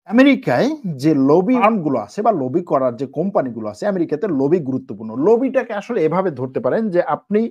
আমেরিকায় যে লবি আর্মগুলো আছে বা লবি করার যে কোম্পানিগুলো আছে, আমেরিকাতে লবি গুরুত্বপূর্ণ। লবিটাকে আসলে এভাবে ধরতে পারেন যে আপনি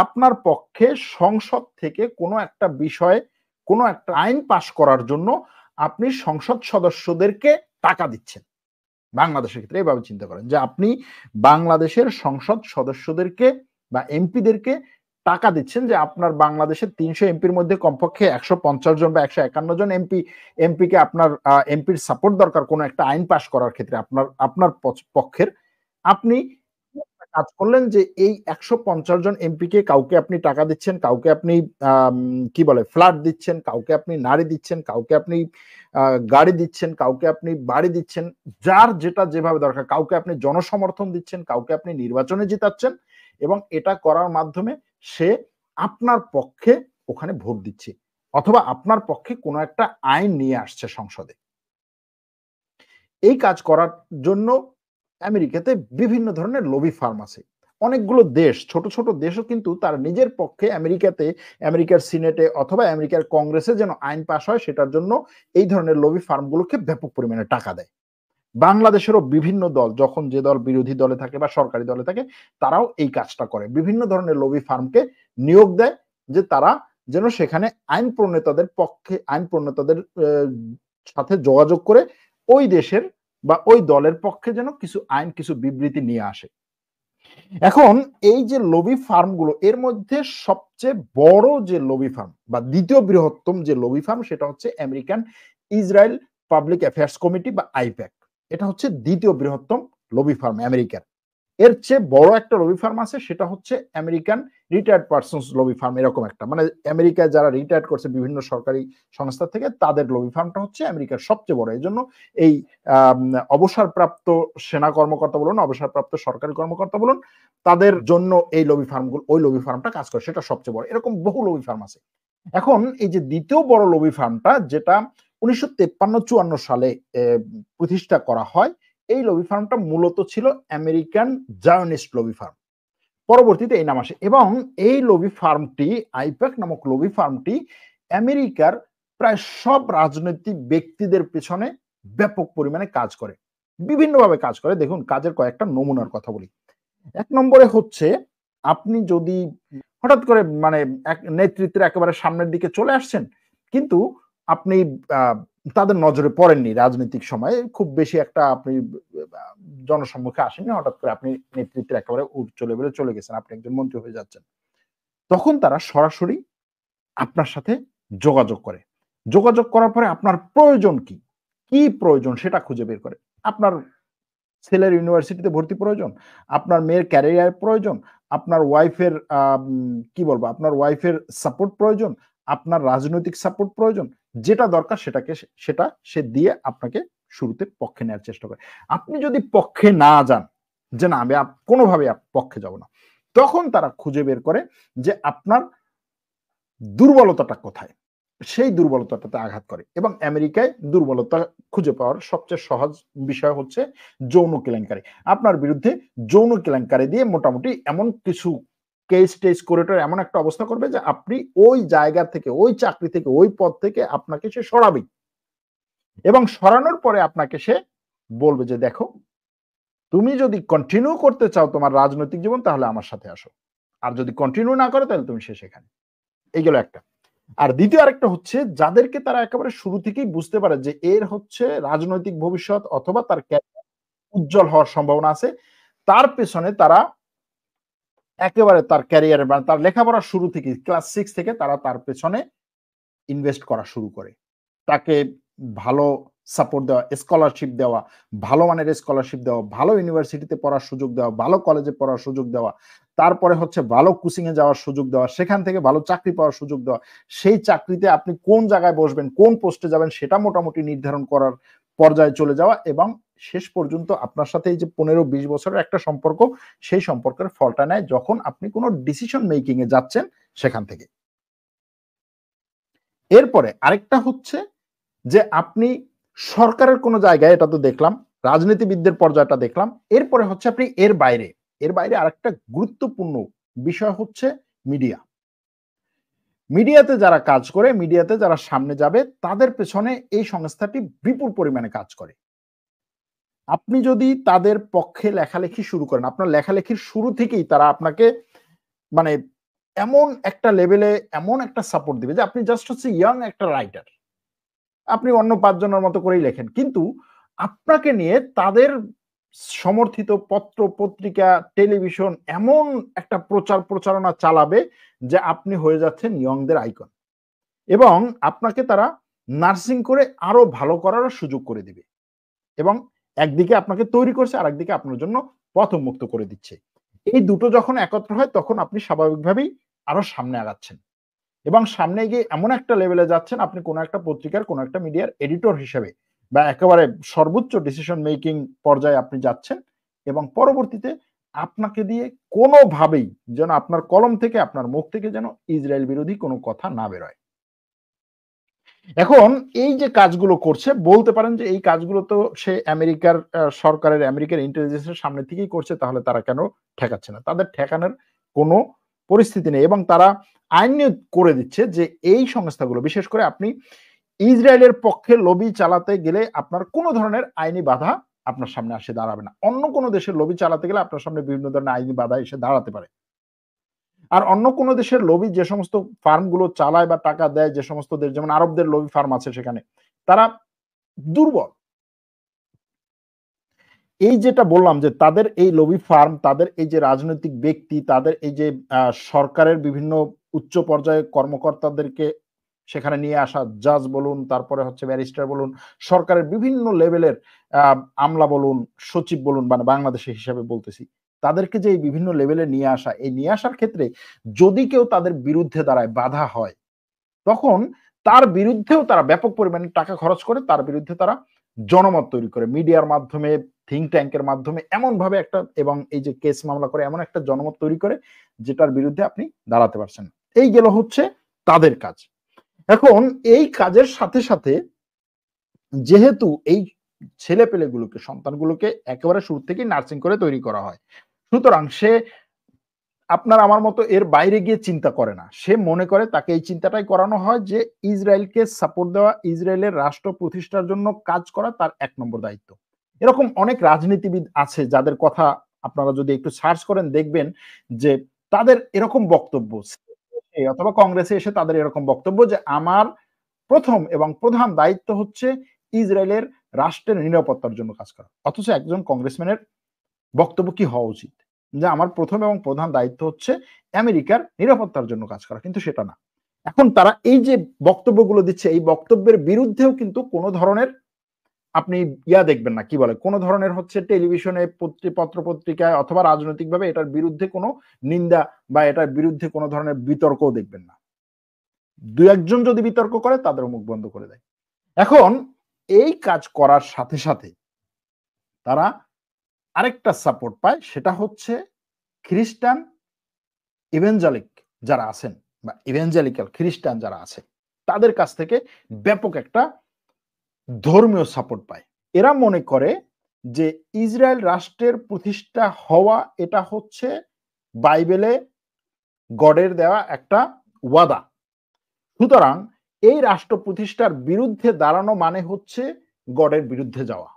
আপনার পক্ষে সংসদ থেকে কোনো একটা বিষয়ে কোনো একটা আইন পাস করার জন্য আপনি সংসদ সদস্যদেরকে টাকা দিচ্ছেন। বাংলাদেশের ক্ষেত্রে এভাবে চিন্তা করেন যে আপনি বাংলাদেশের সংসদ সদস্যদেরকে বা এমপিদেরকে টাকা দিচ্ছেন যে আপনার বাংলাদেশের ৩০০ এমপির মধ্যে কমপক্ষে ১৫০ জন বা ১৫১ জন এমপিকে আপনার এমপির সাপোর্ট দরকার কোনো একটা আইন পাস করার ক্ষেত্রে আপনার পক্ষের। আপনি কাজ করলেন যে এই ১৫০ জন এমপিকে কাউকে আপনি টাকা দিচ্ছেন, কাউকে আপনি কি বলে ফ্ল্যাট দিচ্ছেন, কাউকে আপনি নাড়ি দিচ্ছেন, কাউকে আপনি গাড়ি দিচ্ছেন, কাউকে আপনি বাড়ি দিচ্ছেন, যার যেটা যেভাবে দরকার। কাউকে আপনি জনসমর্থন দিচ্ছেন, কাউকে আপনি নির্বাচনে জিতাচ্ছেন এবং এটা করার মাধ্যমে সে আপনার পক্ষে ওখানে ভোট দিচ্ছে অথবা আপনার পক্ষে কোনো একটা আইন নিয়ে আসছে সংসদে। এই কাজ করার জন্য আমেরিকাতে বিভিন্ন ধরনের লবি ফার্ম আছে। অনেকগুলো দেশ, ছোট, ছোট দেশও কিন্তু তার নিজের পক্ষে আমেরিকার সিনেটে অথবা আমেরিকার কংগ্রেসে যেন আইন পাস হয় সেটার জন্য এই ধরনের লবি ফার্মগুলোকে ব্যাপক পরিমাণে টাকা দেয়। বাংলাদেশেরও বিভিন্ন দল যখন যে দল বিরোধী দলে থাকে বা সরকারি দলে থাকে তারাও এই কাজটা করে। বিভিন্ন ধরনের লবি ফার্মকে নিয়োগ দেয় যে তারা যেন সেখানে আইন প্রণেতাদের সাথে যোগাযোগ করে ওই দেশের বা ওই দলের পক্ষে যেন কিছু আইন, কিছু বিবৃতি নিয়ে আসে। এখন এই যে লবি ফার্মগুলো এর মধ্যে সবচেয়ে বড় যে লবি ফার্ম বা দ্বিতীয় বৃহত্তম যে লবি ফার্ম সেটা হচ্ছে American Israel public affairs committee বা আইপ্যাক। এটা হচ্ছে দ্বিতীয় বৃহত্তম লবি ফার্ম আমেরিকার। এর চেয়ে বড় একটা লবি ফার্ম আছে সেটা হচ্ছে American retired persons lobby farm, এরকম একটা মানে আমেরিকায় যারা রিটায়ার্ড করছে বিভিন্ন সরকারি সংস্থা থেকে তাদের লবি ফার্মটা হচ্ছে আমেরিকার সবচেয়ে বড়। এই জন্য এই অবসরপ্রাপ্ত সেনা কর্মকর্তা বলুন, অবসরপ্রাপ্ত সরকারি কর্মকর্তা বলুন, তাদের জন্য এই ওই লবি ফার্মটা কাজ করে, সেটা সবচেয়ে বড়। এরকম বহু লবি ফার্ম আছে। এখন এই যে দ্বিতীয় বড় লবি ফার্মটা যেটা ১৯৫৩-৫৪ সালে প্রতিষ্ঠা করা হয়, এই লবি ফার্মটা মূলত ছিল আমেরিকান জায়নিস্ট লবি ফার্ম। পরবর্তীতে এই নাম আসে এবং এই লবি ফার্মটি আইপ্যাক নামক লবি ফার্মটি আমেরিকার প্রায় সব রাজনৈতিক ব্যক্তিদের পেছনে ব্যাপক পরিমাণে কাজ করে, বিভিন্নভাবে কাজ করে। দেখুন কাজের কয়েকটা নমুনার কথা বলি। ১ নম্বরে হচ্ছে আপনি যদি হঠাৎ করে মানে নেতৃত্বের একেবারে সামনের দিকে চলে আসছেন কিন্তু আপনি তাদের নজরে পড়েননি রাজনৈতিক সময়ে, খুব বেশি একটা আপনি জনসম্মুখে আসেননি, হঠাৎ করে আপনি নেতৃত্বের একেবারে উচ্চ লেভেলে চলে গেছেন, আপনি একজন মন্ত্রী হয়ে যাচ্ছেন। তখন তারা সরাসরি আপনার সাথে যোগাযোগ করে। যোগাযোগ করার পরে আপনার প্রয়োজন কি? কি প্রয়োজন সেটা খুঁজে বের করে। আপনার ছেলের ইউনিভার্সিটিতে ভর্তি প্রয়োজন, আপনার মেয়ের ক্যারিয়ার প্রয়োজন, আপনার ওয়াইফের কি বলবো, আপনার ওয়াইফের সাপোর্ট প্রয়োজন, আপনার রাজনৈতিক সাপোর্ট প্রয়োজন। যেটা দরকার সেটা সে দিয়ে আপনাকে শুরুতে পক্ষে নেয়ার চেষ্টা করে। আপনি যদি পক্ষে না যান, যে না আমি কোনোভাবেই পক্ষে যাব না, তখন তারা খুঁজে বের করে যে আপনার দুর্বলতাটা কোথায়? সেই দুর্বলতাটাতে আঘাত করে এবং আমেরিকায় দুর্বলতা খুঁজে পাওয়ার সবচেয়ে সহজ বিষয় হচ্ছে যৌন কেলেঙ্কারি। আপনার বিরুদ্ধে যৌন কেলেঙ্কারি দিয়ে মোটামুটি এমন কিছু কেস-টেস করে টরে এমন একটা অবস্থা করবে যে আপনি ওই জায়গা থেকে, ওই চাকরি থেকে, ওই পদ থেকে আপনাকে সে সরাবেই। এবং সরানোর পরে আপনাকে সে বলবে যে, "দেখো, তুমি যদি কন্টিনিউ করতে চাও তোমার রাজনৈতিক জীবন তাহলে আমার সাথে আসো। আর যদি কন্টিনিউ না করো তাহলে তুমি শেষ এখানে।" এই গেল একটা। আর দ্বিতীয় আরেকটা হচ্ছে যাদেরকে তারা একেবারে শুরু থেকেই বুঝতে পারে যে এর হচ্ছে রাজনৈতিক ভবিষ্যৎ অথবা তার ক্যারিয়ার উজ্জ্বল হওয়ার সম্ভাবনা আছে, তার পেছনে তারা একেবারে তার ক্যারিয়ারে মানে তার লেখাপড়ার শুরু থেকেই ক্লাস 6 থেকে তারা তার পেছনে ইনভেস্ট করা শুরু করে। তাকে ভালো সাপোর্ট দেওয়া, স্কলারশিপ দেওয়া, ভালো মানের স্কলারশিপ দেওয়া, ভালো ইউনিভার্সিটিতে পড়ার সুযোগ দেওয়া, ভালো কলেজে পড়ার সুযোগ দেওয়া। তারপরে হচ্ছে ভালো কোচিং এ যাওয়ার সুযোগ দেওয়া, সেখান থেকে ভালো চাকরি পাওয়ার সুযোগ দেওয়া। সেই চাকরিতে আপনি কোন জায়গায় বসবেন, কোন পোস্টে যাবেন সেটা মোটামুটি নির্ধারণ করার পর্যায়ে চলে যাওয়া এবং শেষ পর্যন্ত আপনার সাথে এই যে ১৫-২০ বছরের একটা সম্পর্ক, সেই সম্পর্কের ফলটা নেয় যখন আপনি কোন ডিসিশন মেকিং এ যাচ্ছেন সেখান থেকে। এরপরে আরেকটা হচ্ছে যে আপনি সরকারের কোন জায়গায়, এটা তো দেখলাম, রাজনীতিবিদদের পর্যায়টা দেখলাম। এরপরে হচ্ছে আপনি এর বাইরে আরেকটা গুরুত্বপূর্ণ বিষয় হচ্ছে মিডিয়া। মিডিয়াতে যারা কাজ করে, মিডিয়াতে যারা সামনে যাবে তাদের পেছনে এই সংস্থাটি বিপুল পরিমাণে কাজ করে। আপনি যদি তাদের পক্ষে লেখালেখি শুরু করেন, আপনার লেখালেখির শুরু থেকেই তারা আপনাকে মানে এমন একটা লেভেলে এমন একটা সাপোর্ট দিবে যে আপনি জাস্ট হচ্ছে ইয়াং একটা রাইটার। আপনি অন্য ৫ জনের মতো করেই লেখেন। কিন্তু আপনাকে নিয়ে তাদের সমর্থিত পত্র, পত্রিকা, টেলিভিশন এমন একটা প্রচারণা চালাবে যে আপনি হয়ে যাচ্ছেন ইয়ংদের আইকন। এবং আপনাকে তারা নার্সিং করে আরো ভালো করারও সুযোগ করে দিবে। এবং একদিকে আপনাকে তৈরি করছে, আরেকদিকে আপনার জন্য পথ উন্মুক্ত করে দিচ্ছে। এই দুটো যখন একত্র হয় তখন আপনি স্বাভাবিকভাবেই আরো সামনে আগাচ্ছেন। এবং সামনে গিয়ে এমন একটা লেভেলে যাচ্ছেন আপনি কোন একটা পত্রিকার কোন একটা মিডিয়ার এডিটর হিসেবে বা একেবারে সর্বোচ্চ ডিসিশন মেকিং পর্যায়ে আপনি যাচ্ছেন এবং পরবর্তীতে আপনাকে দিয়ে কোনোভাবেই যেন আপনার কলম থেকে আপনার মুখ থেকে যেন ইসরায়েল বিরোধী কোনো কথা না বেরোয়। এখন এই যে কাজগুলো করছে বলতে পারেন যে এই কাজগুলো তো সে আমেরিকার সরকারের আমেরিকার ইন্টেলিজেন্সের সামনে থেকেই করছে, তাহলে তারা কেন ঠেকাচ্ছে না? তাদের ঠেকানোর কোনো পরিস্থিতি নেই এবং তারা আইন করে দিচ্ছে যে এই সংস্থাগুলো বিশেষ করে আপনি ইসরায়েলের পক্ষে লবি চালাতে গেলে আপনার কোনো ধরনের আইনি বাধা আপনার সামনে আসে দাঁড়াবে না। অন্য কোনো দেশের লবি চালাতে গেলে আপনার সামনে বিভিন্ন ধরনের আইনি বাধা এসে দাঁড়াতে পারে। আর অন্য কোন দেশের লবি যে সমস্ত ফার্ম গুলো চালায় বা টাকা দেয়, যে সমস্ত দেশ যেমন আরবদের লবি ফার্ম আছে সেখানে, তারা দুর্বল। এই যেটা বললাম যে তাদের এই লবি ফার্ম, তাদের এই যে রাজনৈতিক ব্যক্তি, তাদের এই যে সরকারের বিভিন্ন উচ্চ পর্যায়ে কর্মকর্তাদেরকে সেখানে নিয়ে আসা, জাজ বলুন, তারপরে হচ্ছে ব্যারিস্টার বলুন, সরকারের বিভিন্ন লেভেলের আমলা বলুন, সচিব বলুন, মানে বাংলাদেশের হিসাবে বলতেছি। তাদেরকে যে এই বিভিন্ন লেভেলে নিয়ে আসা, এই নিয়ে আসার ক্ষেত্রে যদি কেউ তাদের বিরুদ্ধে দাঁড়ায়, বাধা হয়, তখন তার বিরুদ্ধেও তারা ব্যাপক পরিমাণে টাকা খরচ করে তার বিরুদ্ধে তারা জনমত তৈরি করে মিডিয়ার মাধ্যমে, থিঙ্ক ট্যাঙ্কের মাধ্যমে এমনভাবে একটা এবং এই যে কেস মামলা করে এমন একটা জনমত তৈরি করে যেটার বিরুদ্ধে আপনি দাঁড়াতে পারছেন। এই গেল হচ্ছে তাদের কাজ। এখন এই কাজের সাথে সাথে যেহেতু এই ছেলেপেলেগুলোকে, সন্তানগুলোকে একেবারে শুরু থেকেই নার্সিং করে তৈরি করা হয়, সুতরাং সে আপনার আমার মতো এর বাইরে গিয়ে চিন্তা করে না। সে মনে করে তাকে এই চিন্তাটাই করানো হয় যে ইসরায়েলকে সাপোর্ট দেওয়া, ইসরায়েলের রাষ্ট্র প্রতিষ্ঠার জন্য কাজ করা তার ১ নম্বর দায়িত্ব। এরকম অনেক রাজনীতিবিদ আছে যাদের কথা আপনারা যদি একটু সার্চ করেন দেখবেন যে তাদের এরকম বক্তব্য অথবা কংগ্রেসে এসে তাদের এরকম বক্তব্য যে আমার ১ম এবং প্রধান দায়িত্ব হচ্ছে ইসরায়েলের রাষ্ট্রের নিরাপত্তার জন্য কাজ করা। অথচ একজন কংগ্রেসম্যানের বক্তব্য কি হওয়া উচিত? যে আমার ১ম এবং প্রধান দায়িত্ব হচ্ছে আমেরিকার নিরাপত্তার জন্য কাজ করা। কিন্তু সেটা না। এখন তারা এই যে বক্তব্যগুলো দিচ্ছে, এই বক্তব্যের বিরুদ্ধেও কিন্তু কোন ধরনের আপনি দেখবেন না, কি বলে? কোন ধরনের হচ্ছে টেলিভিশনে, পত্র-পত্রিকায় অথবা রাজনৈতিকভাবে এটার বিরুদ্ধে কোন নিন্দা বা এটার বিরুদ্ধে কোন ধরনের বিতর্কও দেখবেন না। ২-১ জন যদি বিতর্ক করে তাদেরও মুখ বন্ধ করে দেয়। এখন এই কাজ করার সাথে সাথে তারা আরেকটা সাপোর্ট পায়, সেটা হচ্ছে খ্রিস্টান ইভাঞ্জেলিক যারা আছেন বা ইভাঞ্জেলিক্যাল খ্রিস্টান যারা আছে তাদের কাছ থেকে ব্যাপক একটা ধর্মীয় সাপোর্ট পায়। এরা মনে করে যে ইসরায়েল রাষ্ট্রের প্রতিষ্ঠা হওয়া এটা হচ্ছে বাইবেলে গডের দেওয়া একটা ওয়াদা। সুতরাং এই রাষ্ট্র প্রতিষ্ঠার বিরুদ্ধে দাঁড়ানো মানে হচ্ছে গডের বিরুদ্ধে যাওয়া।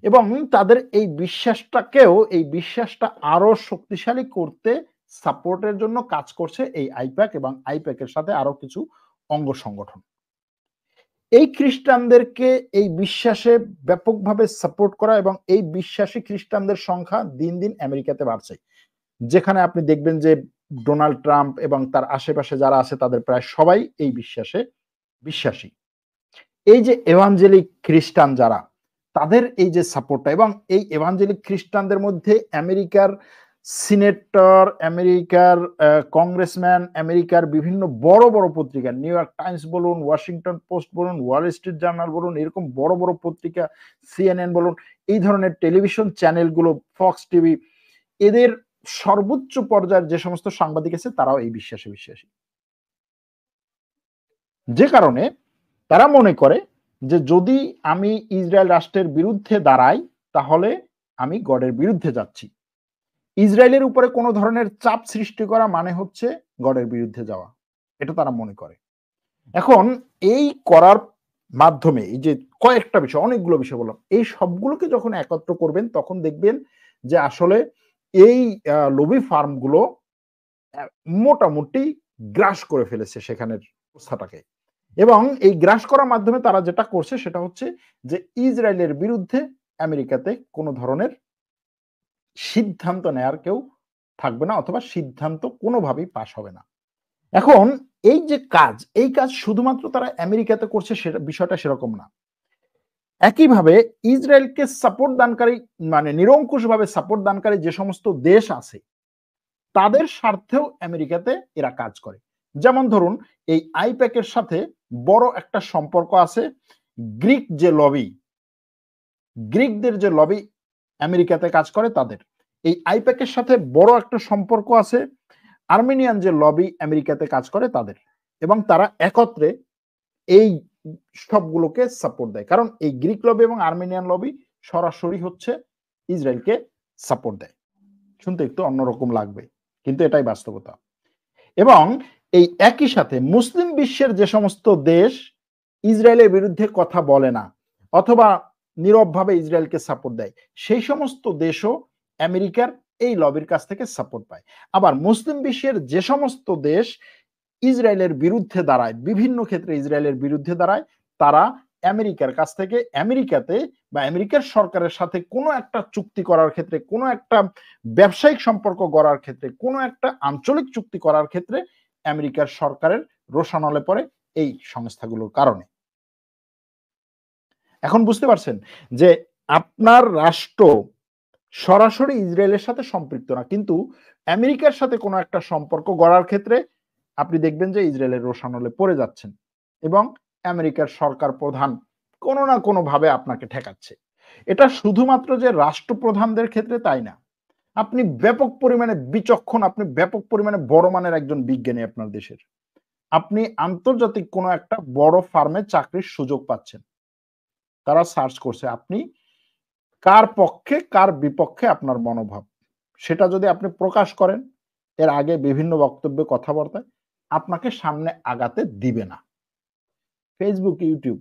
এবং তাদের এই বিশ্বাসটা আরো শক্তিশালী করতে সাপোর্টের জন্য কাজ করছে এই আইপ্যাক এবং আইপ্যাকের সাথে আরো কিছু অঙ্গ সংগঠন। এই খ্রিস্টানদেরকে এই বিশ্বাসে ব্যাপকভাবে সাপোর্ট করা এবং এই বিশ্বাসী খ্রিস্টানদের সংখ্যা দিন দিন আমেরিকাতে বাড়ছে। যেখানে আপনি দেখবেন যে ডোনাল্ড ট্রাম্প এবং তার আশেপাশে যারা আছে তাদের প্রায় সবাই এই বিশ্বাসে বিশ্বাসী। এই যে এভাঞ্জেলিক খ্রিস্টান যারা, তাদের এই যে সাপোর্টটা এবং এই এভাঞ্জেলিক খ্রিস্টানদের মধ্যে আমেরিকার সিনেটর, আমেরিকার কংগ্রেসম্যান, আমেরিকার বিভিন্ন বড় বড় পত্রিকা, নিউ ইয়র্ক টাইমস বলুন, ওয়াশিংটন পোস্ট বলুন, ওয়াল স্ট্রিট জার্নাল বলুন, এরকম বড় বড় পত্রিকা, সিএনএন বলুন, এই ধরনের টেলিভিশন চ্যানেলগুলো, ফক্স টিভি, এদের সর্বোচ্চ পর্যায়ের যে সমস্ত সাংবাদিক আছে তারাও এই বিশ্বাসে বিশ্বাসী। যে কারণে তারা মনে করে যে যদি আমি ইসরায়েল রাষ্ট্রের বিরুদ্ধে দাঁড়াই তাহলে আমি গডের বিরুদ্ধে যাচ্ছি। ইসরায়েলের উপরে কোনো ধরনের চাপ সৃষ্টি করা মানে হচ্ছে গডের বিরুদ্ধে যাওয়া। এটা তারা মনে করে। এখন এই করার মাধ্যমে এই যে কয়েকটা বিষয়, অনেকগুলো বিষয় বললাম, এই সবগুলোকে যখন একত্র করবেন তখন দেখবেন যে আসলে এই লবি ফার্মগুলো মোটামুটি গ্রাস করে ফেলেছে সেখানের অবস্থাটাকে। এবং এই গ্রাস করার মাধ্যমে তারা যেটা করছে সেটা হচ্ছে যে ইসরায়েলের বিরুদ্ধে আমেরিকাতে কোনো ধরনের সিদ্ধান্ত নেয়ার কেউ থাকবে না, অথবা সিদ্ধান্ত কোনোভাবেই পাস হবে না। এখন এই যে কাজ, এই কাজ শুধুমাত্র তারা আমেরিকাতে করছে সেটা বিষয়টা সেরকম না। একইভাবে ইসরায়েলকে সাপোর্ট দানকারী, মানে নিরঙ্কুশভাবে সাপোর্ট দানকারী যে সমস্ত দেশ আছে তাদের স্বার্থেও আমেরিকাতে এরা কাজ করে। যেমন ধরুন এই আইপ্যাকের সাথে বড় একটা সম্পর্ক আছে গ্রিক যে লবি, গ্রিকদের যে লবি আমেরিকাতে কাজ করে তাদের। এই আইপ্যাকের সাথে বড় একটা সম্পর্ক আছে আর্মেনিয়ান যে লবি আমেরিকাতে কাজ করে তাদের, এবং তারা একত্রে এই সবগুলোকে সাপোর্ট দেয়। কারণ এই গ্রিক লবি এবং আর্মেনিয়ান লবি সরাসরি হচ্ছে ইসরায়েলকে সাপোর্ট দেয়। শুনতে একটু অন্যরকম লাগবে, কিন্তু এটাই বাস্তবতা। এবং এই একই সাথে মুসলিম বিশ্বের যে সমস্ত দেশ ইসরায়েলের বিরুদ্ধে কথা বলে না অথবা নীরবভাবে ইসরায়েলকে সাপোর্ট দেয়, সেই সমস্ত দেশও আমেরিকার এই লবির কাছ থেকে সাপোর্ট পায়। আবার মুসলিম বিশ্বের যে সমস্ত দেশ ইসরায়েলের বিরুদ্ধে দাঁড়ায়, বিভিন্ন ক্ষেত্রে ইসরায়েলের বিরুদ্ধে দাঁড়ায়, তারা আমেরিকার কাছ থেকে আমেরিকাতে বা আমেরিকার সরকারের সাথে কোনো একটা চুক্তি করার ক্ষেত্রে, কোনো একটা ব্যবসায়িক সম্পর্ক গড়ার ক্ষেত্রে, কোনো একটা আঞ্চলিক চুক্তি করার ক্ষেত্রে আমেরিকার সরকারের রোষানলে পড়ে এই সংস্থাগুলোর কারণে। এখন বুঝতে পারছেন যে আপনার রাষ্ট্র সরাসরি ইসরায়েলের সাথে সম্পৃক্ত না, কিন্তু আমেরিকার সাথে কোনো একটা সম্পর্ক গড়ার ক্ষেত্রে আপনি দেখবেন যে ইসরায়েলের রোষানলে পড়ে যাচ্ছেন এবং আমেরিকার সরকার প্রধান কোনো না কোনো ভাবে আপনাকে ঠেকাচ্ছে। এটা শুধুমাত্র যে রাষ্ট্রপ্রধানদের ক্ষেত্রে তাই না, আপনি ব্যাপক পরিমাণে বিচক্ষণ, আপনি ব্যাপক পরিমাণে বড় মানের একজন বিজ্ঞানী আপনার দেশের, আপনি আন্তর্জাতিক কোনো একটা বড় ফার্মে চাকরির সুযোগ পাচ্ছেন, তারা সার্চ করছে আপনি কার পক্ষে কার বিপক্ষে আপনার মনোভাব, সেটা যদি আপনি প্রকাশ করেন এর আগে বিভিন্ন বক্তব্যে কথাবার্তায় আপনাকে সামনে আগাতে দিবে না। ফেসবুক, ইউটিউব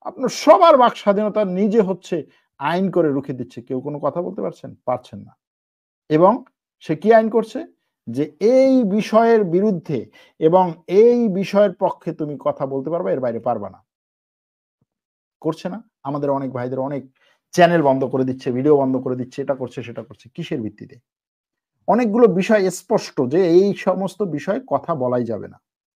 আপনার সবার বাক স্বাধীনতা নিজে হচ্ছে আইন করে রুখে দিচ্ছে, কেউ কোনো কথা বলতে পারছেন না। এবং সে কি আইন করছে যে এই বিষয়ের বিরুদ্ধে এবং এই বিষয়ের পক্ষে তুমি কথা বলতে পারবে, এর বাইরে পারবা না। করছে না? আমাদের অনেক ভাইদের অনেক চ্যানেল বন্ধ করে দিচ্ছে, ভিডিও বন্ধ করে দিচ্ছে, এটা করছে সেটা করছে। কিসের ভিত্তিতে? অনেকগুলো বিষয় স্পষ্ট যে এই সমস্ত বিষয়ে কথা বলাই যাবে না।